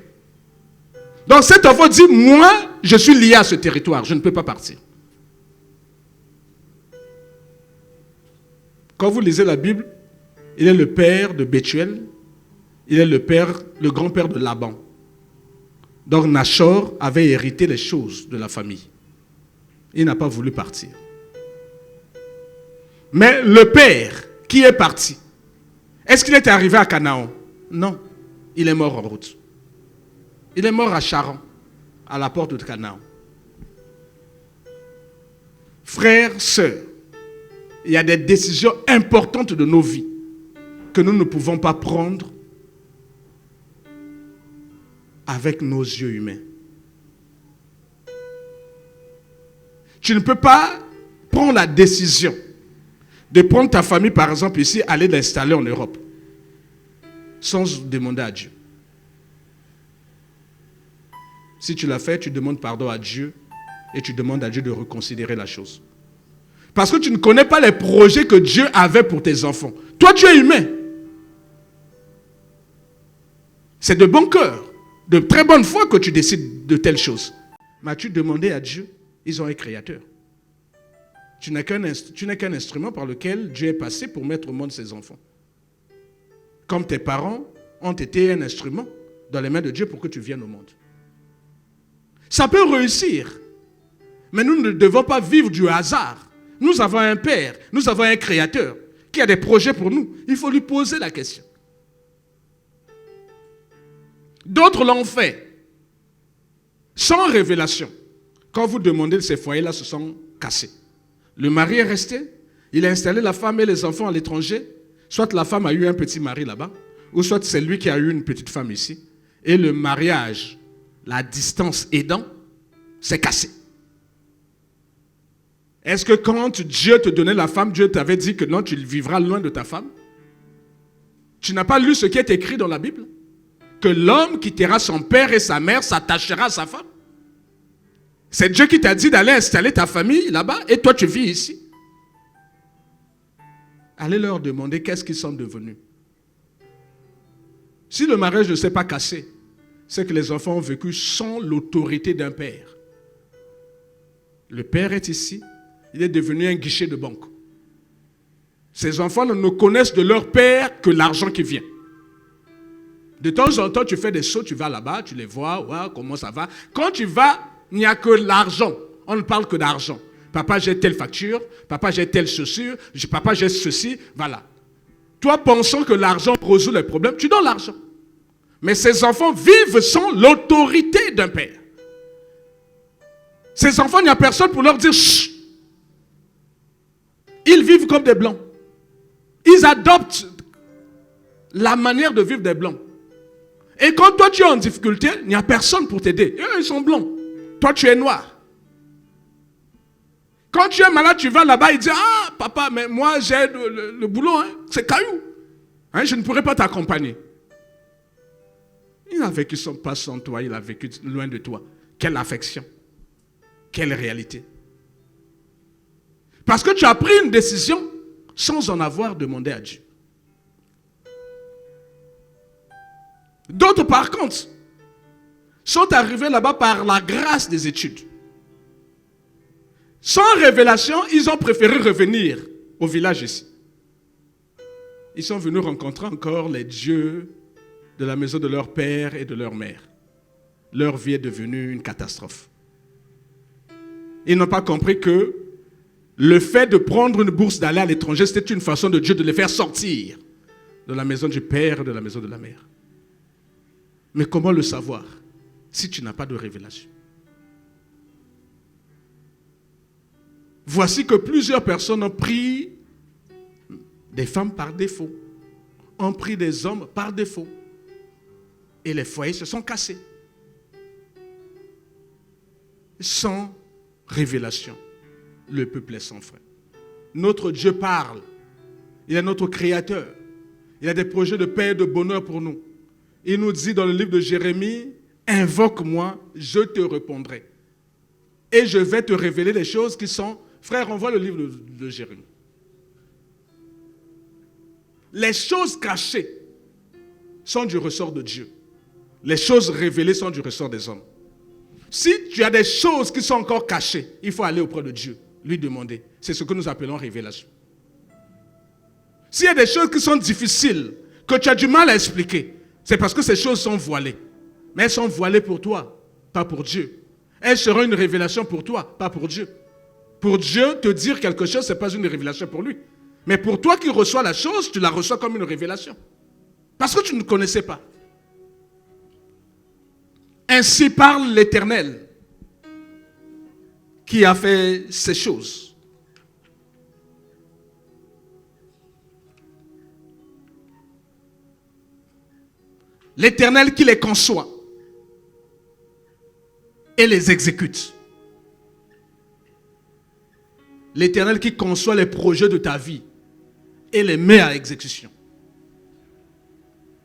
Donc cet enfant dit, moi, je suis lié à ce territoire, je ne peux pas partir. Quand vous lisez la Bible, il est le père de Bethuel, il est le grand-père de Laban. Donc Nachor avait hérité les choses de la famille. Il n'a pas voulu partir. Mais le père qui est parti, est-ce qu'il est arrivé à Canaan? Non, il est mort en route. Il est mort à Charan, à la porte de Canaan. Frères, sœurs, il y a des décisions importantes de nos vies que nous ne pouvons pas prendre avec nos yeux humains. Tu ne peux pas prendre la décision de prendre ta famille, par exemple, ici, aller l'installer en Europe, sans demander à Dieu. Si tu l'as fait, tu demandes pardon à Dieu et tu demandes à Dieu de reconsidérer la chose. Parce que tu ne connais pas les projets que Dieu avait pour tes enfants. Toi, tu es humain. C'est de bon cœur, de très bonne foi que tu décides de telles choses. Mais as-tu demandé à Dieu? Ils ont un créateur. Tu n'es qu'un instrument par lequel Dieu est passé pour mettre au monde ses enfants. Comme tes parents ont été un instrument dans les mains de Dieu pour que tu viennes au monde. Ça peut réussir. Mais nous ne devons pas vivre du hasard. Nous avons un Père, nous avons un Créateur qui a des projets pour nous. Il faut lui poser la question. D'autres l'ont fait sans révélation. Quand vous demandez, ces foyers-là se sont cassés. Le mari est resté, il a installé la femme et les enfants à l'étranger. Soit la femme a eu un petit mari là-bas, ou soit c'est lui qui a eu une petite femme ici. Et le mariage, la distance aidant, c'est cassé. Est-ce que quand Dieu te donnait la femme, Dieu t'avait dit que non, tu vivras loin de ta femme? Tu n'as pas lu ce qui est écrit dans la Bible? Que l'homme quittera son père et sa mère, s'attachera à sa femme? C'est Dieu qui t'a dit d'aller installer ta famille là-bas et toi tu vis ici. Allez leur demander qu'est-ce qu'ils sont devenus. Si le mariage ne s'est pas cassé, c'est que les enfants ont vécu sans l'autorité d'un père. Le père est ici, il est devenu un guichet de banque. Ces enfants ne connaissent de leur père que l'argent qui vient. De temps en temps, tu fais des sauts, tu vas là-bas, tu les vois, ouais, comment ça va. Quand tu vas, il n'y a que l'argent. On ne parle que d'argent. Papa, j'ai telle facture. Papa, j'ai telle chaussure. Papa, j'ai ceci. Voilà. Toi, pensant que l'argent résout les problèmes, tu donnes l'argent. Mais ces enfants vivent sans l'autorité d'un père. Ces enfants, il n'y a personne pour leur dire chut. Ils vivent comme des blancs. Ils adoptent la manière de vivre des blancs. Et quand toi tu es en difficulté, il n'y a personne pour t'aider. Ils sont blancs. Toi tu es noir. Quand tu es malade, tu vas là-bas, il dit ah papa, mais moi j'ai le boulot, hein, c'est caillou. Hein, je ne pourrais pas t'accompagner. Il a vécu son pas sans toi, il a vécu loin de toi. Quelle affection. Quelle réalité. Parce que tu as pris une décision sans en avoir demandé à Dieu. D'autres, par contre, sont arrivés là-bas par la grâce des études. Sans révélation, ils ont préféré revenir au village ici. Ils sont venus rencontrer encore les dieux de la maison de leur père et de leur mère. Leur vie est devenue une catastrophe. Ils n'ont pas compris que le fait de prendre une bourse d'aller à l'étranger, c'était une façon de Dieu de les faire sortir de la maison du père et de la maison de la mère. Mais comment le savoir si tu n'as pas de révélation? Voici que plusieurs personnes ont pris des femmes par défaut, ont pris des hommes par défaut. Et les foyers se sont cassés. Sans révélation, le peuple est sans frein. Notre Dieu parle. Il est notre créateur. Il a des projets de paix et de bonheur pour nous. Il nous dit dans le livre de Jérémie, invoque-moi, je te répondrai. Et je vais te révéler les choses qui sont... Frère, on voit le livre de Jérémie. Les choses cachées sont du ressort de Dieu. Les choses révélées sont du ressort des hommes. Si tu as des choses qui sont encore cachées, il faut aller auprès de Dieu, lui demander. C'est ce que nous appelons révélation. S'il y a des choses qui sont difficiles, que tu as du mal à expliquer, c'est parce que ces choses sont voilées. Mais elles sont voilées pour toi, pas pour Dieu. Elles seront une révélation pour toi, pas pour Dieu. Pour Dieu, te dire quelque chose, ce n'est pas une révélation pour lui. Mais pour toi qui reçois la chose, tu la reçois comme une révélation. Parce que tu ne connaissais pas. Ainsi parle l'Éternel qui a fait ces choses. L'Éternel qui les conçoit et les exécute. L'Éternel qui conçoit les projets de ta vie et les met à exécution.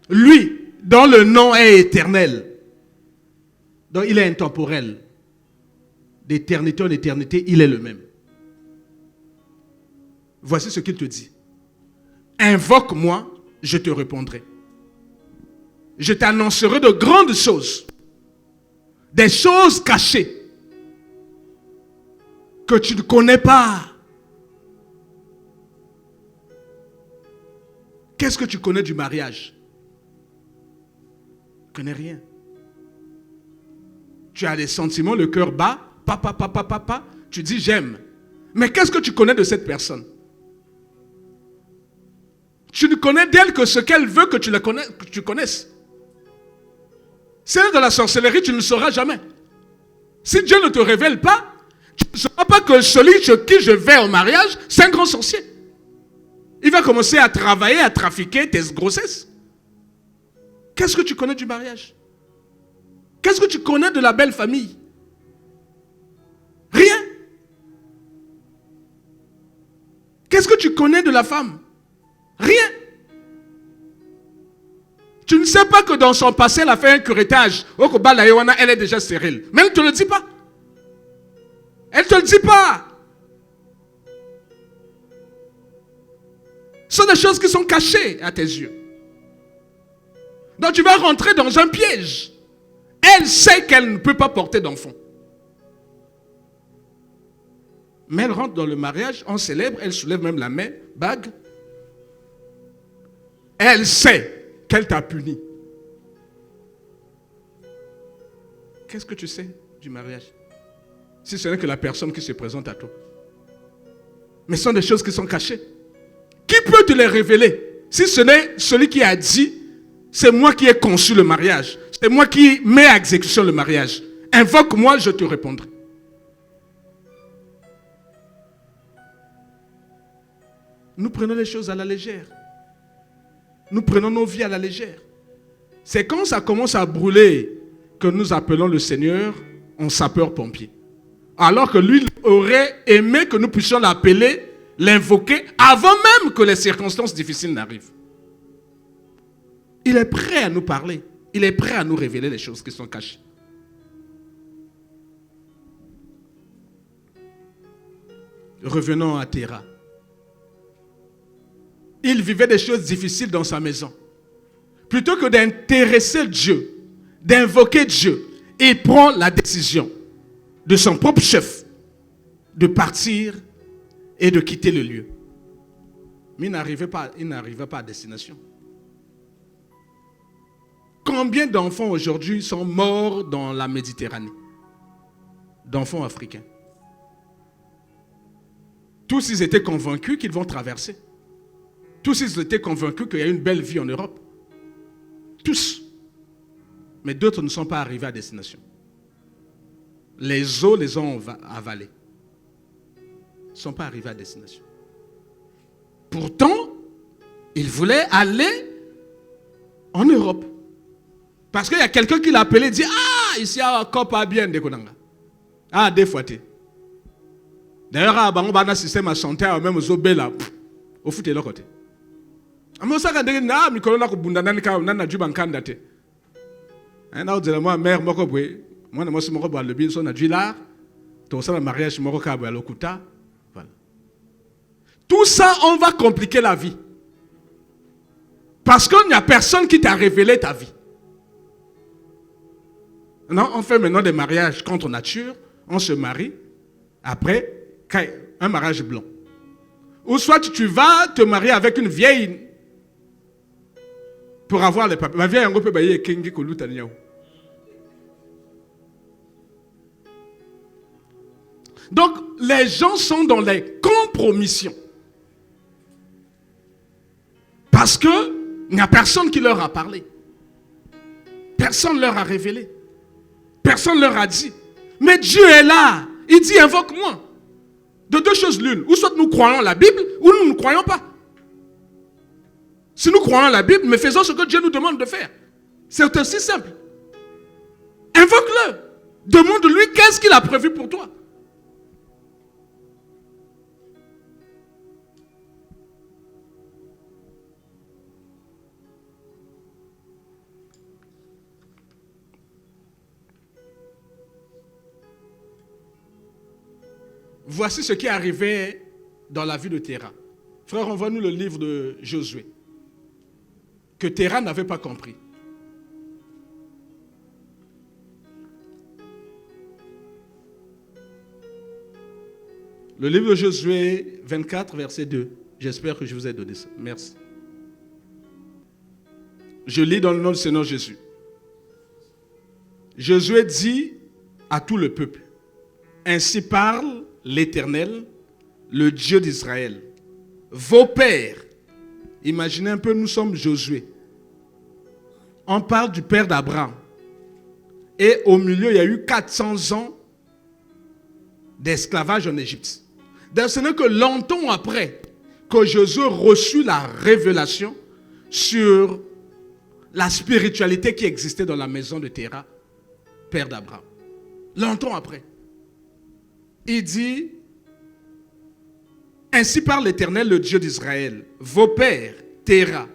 Lui, dont le nom est éternel, donc il est intemporel. D'éternité en éternité, il est le même. Voici ce qu'il te dit. Invoque-moi, je te répondrai. Je t'annoncerai de grandes choses. Des choses cachées que tu ne connais pas. Qu'est-ce que tu connais du mariage? Tu ne connais rien. Tu as des sentiments, le cœur bat, papa, tu dis j'aime. Mais qu'est-ce que tu connais de cette personne? Tu ne connais d'elle que ce qu'elle veut que tu connaisses. Si elle est de la sorcellerie, tu ne le sauras jamais. Si Dieu ne te révèle pas, tu ne sauras pas que celui chez qui je vais au mariage, c'est un grand sorcier. Il va commencer à travailler, à trafiquer tes grossesses. Qu'est-ce que tu connais du mariage? Qu'est-ce que tu connais de la belle famille? Rien. Qu'est-ce que tu connais de la femme? Rien. Tu ne sais pas que dans son passé, elle a fait un curettage. Elle est déjà stérile. Mais elle ne te le dit pas. Elle ne te le dit pas. Ce sont des choses qui sont cachées à tes yeux. Donc tu vas rentrer dans un piège. Elle sait qu'elle ne peut pas porter d'enfant. Mais elle rentre dans le mariage, on célèbre, elle soulève même la main, bague. Elle sait qu'elle t'a puni. Qu'est-ce que tu sais du mariage? Si ce n'est que la personne qui se présente à toi. Mais ce sont des choses qui sont cachées. Qui peut te les révéler? Si ce n'est celui qui a dit, c'est moi qui ai conçu le mariage. C'est moi qui mets à exécution le mariage. Invoque-moi, je te répondrai. Nous prenons les choses à la légère. Nous prenons nos vies à la légère. C'est quand ça commence à brûler que nous appelons le Seigneur en sapeur-pompier. Alors que lui aurait aimé que nous puissions l'appeler, l'invoquer, avant même que les circonstances difficiles n'arrivent. Il est prêt à nous parler. Il est prêt à nous révéler les choses qui sont cachées. Revenons à Terah. Il vivait des choses difficiles dans sa maison. Plutôt que d'intéresser Dieu, d'invoquer Dieu, il prend la décision de son propre chef de partir et de quitter le lieu. Mais il n'arrivait pas à destination. Combien d'enfants aujourd'hui sont morts dans la Méditerranée? D'enfants africains. Tous ils étaient convaincus qu'ils vont traverser. Tous ils étaient convaincus qu'il y a une belle vie en Europe. Tous. Mais d'autres ne sont pas arrivés à destination. Les eaux les ont avalés. Ils ne sont pas arrivés à destination. Pourtant, ils voulaient aller en Europe. Parce qu'il y a quelqu'un qui l'a appelé et dit, ah, ici, encore pas bien de Konanga. Ah, des fois. D'ailleurs, on a un système à chanter, même aux Obela, au foot de l'autre côté. Mais ça, quand on a un micro, on a un juban candidat. On a dit, moi, mère, moi, moi, je suis mort le bien, on a dit là, tout ça, le mariage, je suis mort à l'Okuta. Voilà. Tout ça, on va compliquer la vie. Parce qu'il n'y a personne qui t'a révélé ta vie. Non, on fait maintenant des mariages contre nature, on se marie, après, un mariage blanc. Ou soit tu vas te marier avec une vieille pour avoir les papiers. Ma vieille, on peut bailler Kengi Kolutaniaou. Donc, les gens sont dans les compromissions. Parce qu'il n'y a personne qui leur a parlé. Personne ne leur a révélé. Personne ne leur a dit. Mais Dieu est là. Il dit, invoque-moi. De deux choses l'une. Ou soit nous croyons la Bible, ou nous ne croyons pas. Si nous croyons la Bible, mais faisons ce que Dieu nous demande de faire. C'est aussi simple. Invoque-le. Demande-lui qu'est-ce qu'il a prévu pour toi. Voici ce qui arrivait dans la vie de Terah. Frère, envoie-nous le livre de Josué. Que Terah n'avait pas compris. Le livre de Josué 24, verset 2. J'espère que je vous ai donné ça. Merci. Je lis dans le nom du Seigneur Jésus. Josué dit à tout le peuple, ainsi parle l'Éternel, le Dieu d'Israël. Vos pères, imaginez un peu, nous sommes Josué. On parle du père d'Abraham. Et au milieu, il y a eu 400 ans d'esclavage en Égypte. Donc, ce n'est que longtemps après que Josué reçut la révélation sur la spiritualité qui existait dans la maison de Téra, père d'Abraham. Longtemps après. Il dit, ainsi parle l'Éternel, le Dieu d'Israël, vos pères, Téra,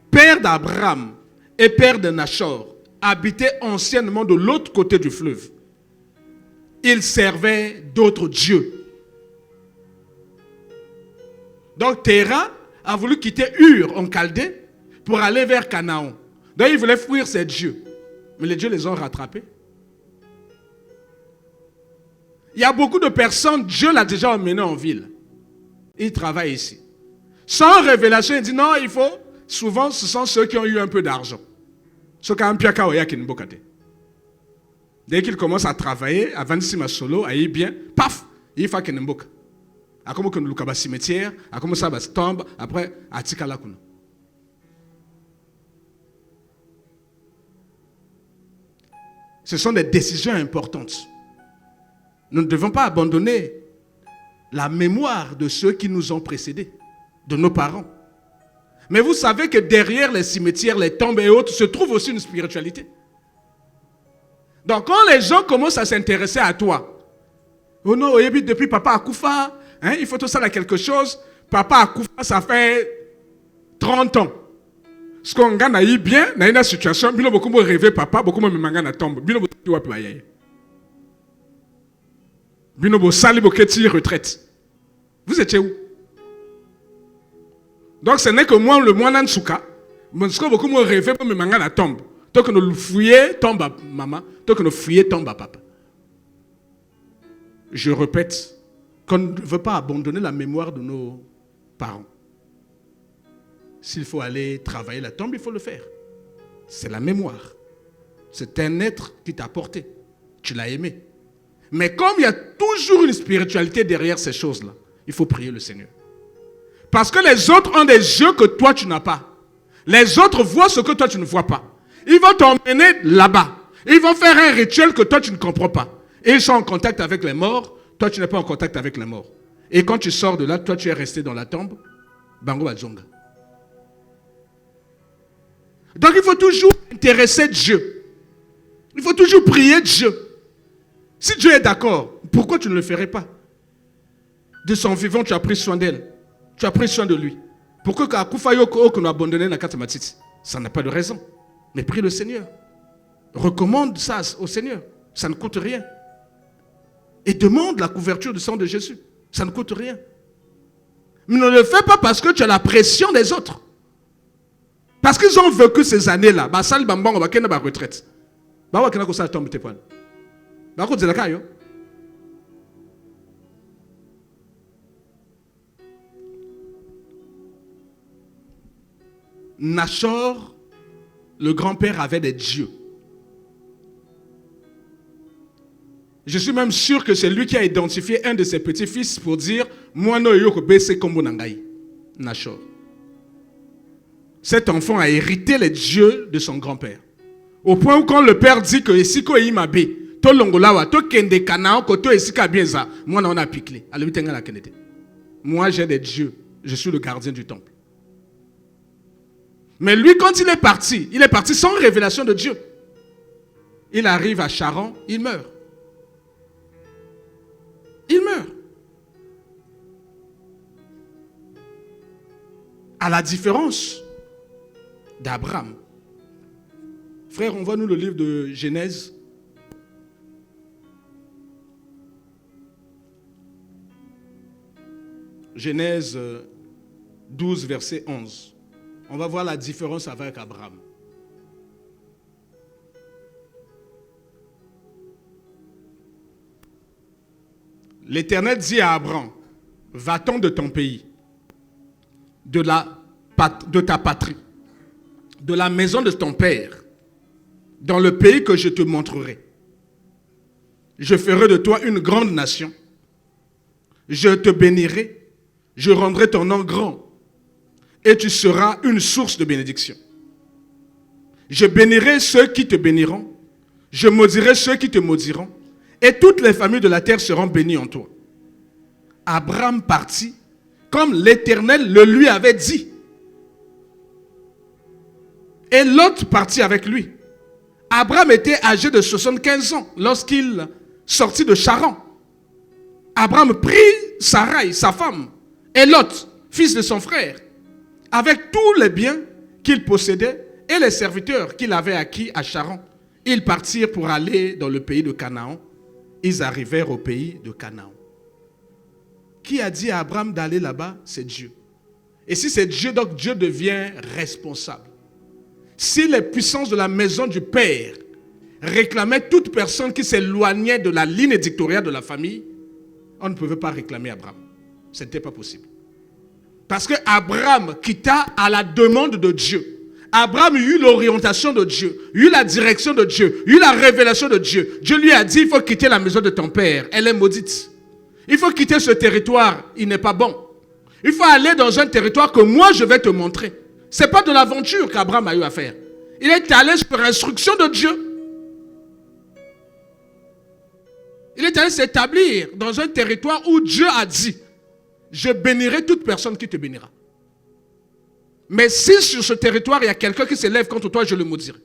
père d'Abraham et père de Nachor, habitaient anciennement de l'autre côté du fleuve. Ils servaient d'autres dieux. Donc Téra a voulu quitter Ur en Chaldée pour aller vers Canaan. Donc il voulait fuir ses dieux. Mais les dieux les ont rattrapés. Il y a beaucoup de personnes, Dieu l'a déjà emmené en ville. Il travaille ici. Sans révélation, il dit non, il faut. Souvent, ce sont ceux qui ont eu un peu d'argent. Ceux qui ont un piaka oya qui ne bokate. Dès qu'il commence à travailler, à vendre si solo, à y bien, paf, il faut qu'il ne boka. A comme que nous le cimetière, a comme ça tombe, après, à tikala kuno. Ce sont des décisions importantes. Nous ne devons pas abandonner la mémoire de ceux qui nous ont précédés, de nos parents. Mais vous savez que derrière les cimetières, les tombes et autres, se trouve aussi une spiritualité. Donc quand les gens commencent à s'intéresser à toi, oh non, depuis papa Akoufa, hein, il faut tout ça à quelque chose, papa Akoufa, ça fait 30 ans. Ce qu'on gagne a bien, dans une situation, il y a beaucoup de rêver papa, beaucoup de me na tombe, il y a beaucoup de payer. Binobo sali boketi retraite. Vous étiez où? Donc ce n'est que moi le moine souka. Mais ce que beaucoup me rêvé pour me manger la tombe. Tant que nous fouillons tombe à maman, tant que nous fouillons tombe à papa. Je répète, qu'on ne veut pas abandonner la mémoire de nos parents. S'il faut aller travailler la tombe, il faut le faire. C'est la mémoire. C'est un être qui t'a porté. Tu l'as aimé. Mais comme il y a toujours une spiritualité derrière ces choses-là, il faut prier le Seigneur. Parce que les autres ont des yeux que toi tu n'as pas. Les autres voient ce que toi tu ne vois pas. Ils vont t'emmener là-bas. Ils vont faire un rituel que toi tu ne comprends pas. Et ils sont en contact avec les morts. Toi tu n'es pas en contact avec les morts. Et quand tu sors de là, toi tu es resté dans la tombe. Bango Badzonga. Donc il faut toujours intéresser Dieu. Il faut toujours prier Dieu. Si Dieu est d'accord, pourquoi tu ne le ferais pas? De son vivant, tu as pris soin d'elle. Tu as pris soin de lui. Pourquoi Akoufayo qu'on a abandonné la Katamatite? Ça n'a pas de raison. Mais prie le Seigneur. Recommande ça au Seigneur. Ça ne coûte rien. Et demande la couverture du sang de Jésus. Ça ne coûte rien. Mais ne le fais pas parce que tu as la pression des autres. Parce qu'ils ont vécu ces années-là. Basal Bambang va kena ba retraite. Ba wa kena ko sa tombe te pon. Ba ko zelaka yo. Nachor, le grand-père, avait des dieux. Je suis même sûr que c'est lui qui a identifié un de ses petits-fils pour dire moi no yoko bese kombo nangai. Nachor. Cet enfant a hérité les dieux de son grand-père. Au point où quand le père dit que Esiko Imabe, to longolawa, to kende kanao, koto Esika bienza, moi on a piqué. Moi j'ai des dieux. Je suis le gardien du temple. Mais lui, quand il est parti sans révélation de Dieu. Il arrive à Charan, il meurt. Il meurt. À la différence d'Abraham. Frère, envoie-nous le livre de Genèse. Genèse 12, verset 11. On va voir la différence avec Abraham. L'Éternel dit à Abraham, va-t'en de ton pays, de ta patrie, de la maison de ton père, dans le pays que je te montrerai. Je ferai de toi une grande nation. Je te bénirai, je rendrai ton nom grand, et tu seras une source de bénédiction. Je bénirai ceux qui te béniront, je maudirai ceux qui te maudiront, et toutes les familles de la terre seront bénies en toi. Abraham partit comme l'Éternel le lui avait dit. Et Lot partit avec lui. Abraham était âgé de 75 ans lorsqu'il sortit de Charan. Abraham prit Sarai, sa femme, et Lot, fils de son frère, avec tous les biens qu'il possédait et les serviteurs qu'il avait acquis à Charan. Ils partirent pour aller dans le pays de Canaan. Ils arrivèrent au pays de Canaan. Qui a dit à Abraham d'aller là-bas? C'est Dieu. Et si c'est Dieu, donc Dieu devient responsable. Si les puissances de la maison du Père réclamaient toute personne qui s'éloignait de la ligne édictoriale de la famille, on ne pouvait pas réclamer Abraham. Ce n'était pas possible. Parce que Abraham quitta à la demande de Dieu. Abraham eut l'orientation de Dieu, eut la direction de Dieu, eut la révélation de Dieu. Dieu lui a dit, il faut quitter la maison de ton père, elle est maudite. Il faut quitter ce territoire, il n'est pas bon. Il faut aller dans un territoire que moi je vais te montrer. Ce n'est pas de l'aventure qu'Abraham a eu à faire. Il est allé sur instruction de Dieu. Il est allé s'établir dans un territoire où Dieu a dit, je bénirai toute personne qui te bénira. Mais si sur ce territoire, il y a quelqu'un qui s'élève contre toi, je le maudirai.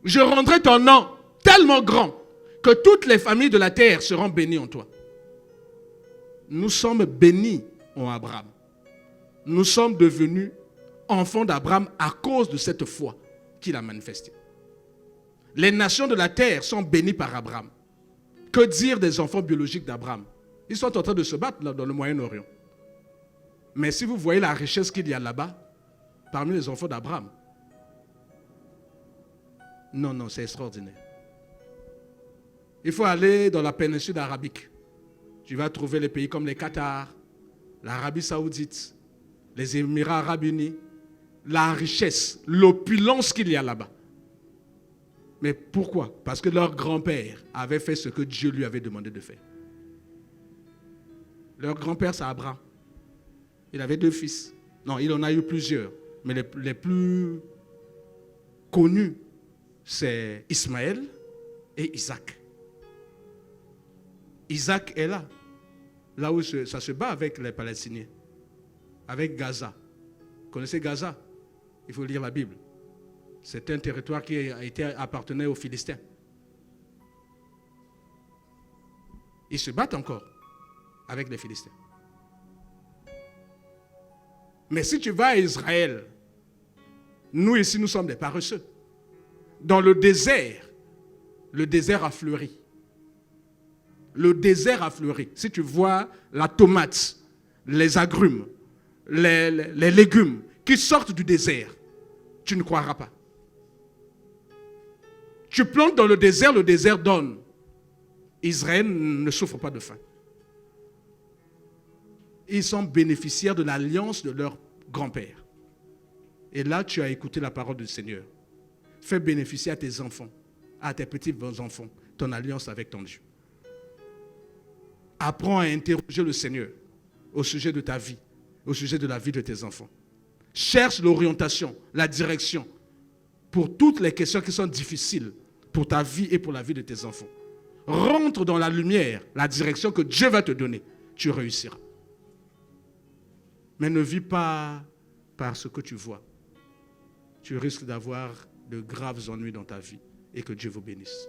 Je rendrai ton nom tellement grand que toutes les familles de la terre seront bénies en toi. Nous sommes bénis en Abraham. Nous sommes devenus enfants d'Abraham à cause de cette foi qu'il a manifestée. Les nations de la terre sont bénies par Abraham. Que dire des enfants biologiques d'Abraham? Ils sont en train de se battre là, dans le Moyen-Orient. Mais si vous voyez la richesse qu'il y a là-bas, parmi les enfants d'Abraham, non, c'est extraordinaire. Il faut aller dans la péninsule arabique. Tu vas trouver les pays comme les Qatar, l'Arabie Saoudite, les Émirats Arabes Unis, la richesse, l'opulence qu'il y a là-bas. Mais pourquoi? Parce que leur grand-père avait fait ce que Dieu lui avait demandé de faire. Leur grand-père, c'est Abraham. Il avait 2 fils. Non, il en a eu plusieurs. Mais les plus connus, c'est Ismaël et Isaac. Isaac est là. Là où ça se bat avec les Palestiniens. Avec Gaza. Vous connaissez Gaza? Il faut lire la Bible. C'est un territoire qui appartenait aux Philistins. Ils se battent encore avec les Philistins. Mais si tu vas à Israël, nous ici, nous sommes des paresseux. Dans le désert a fleuri. Le désert a fleuri. Si tu vois la tomate, les agrumes, les légumes qui sortent du désert, tu ne croiras pas. Tu plantes dans le désert donne. Israël ne souffre pas de faim. Ils sont bénéficiaires de l'alliance de leur grand-père. Et là, tu as écouté la parole du Seigneur. Fais bénéficier à tes enfants, à tes petits-enfants, ton alliance avec ton Dieu. Apprends à interroger le Seigneur au sujet de ta vie, au sujet de la vie de tes enfants. Cherche l'orientation, la direction pour toutes les questions qui sont difficiles pour ta vie et pour la vie de tes enfants. Rentre dans la lumière, la direction que Dieu va te donner. Tu réussiras. Mais ne vis pas par ce que tu vois. Tu risques d'avoir de graves ennuis dans ta vie et que Dieu vous bénisse.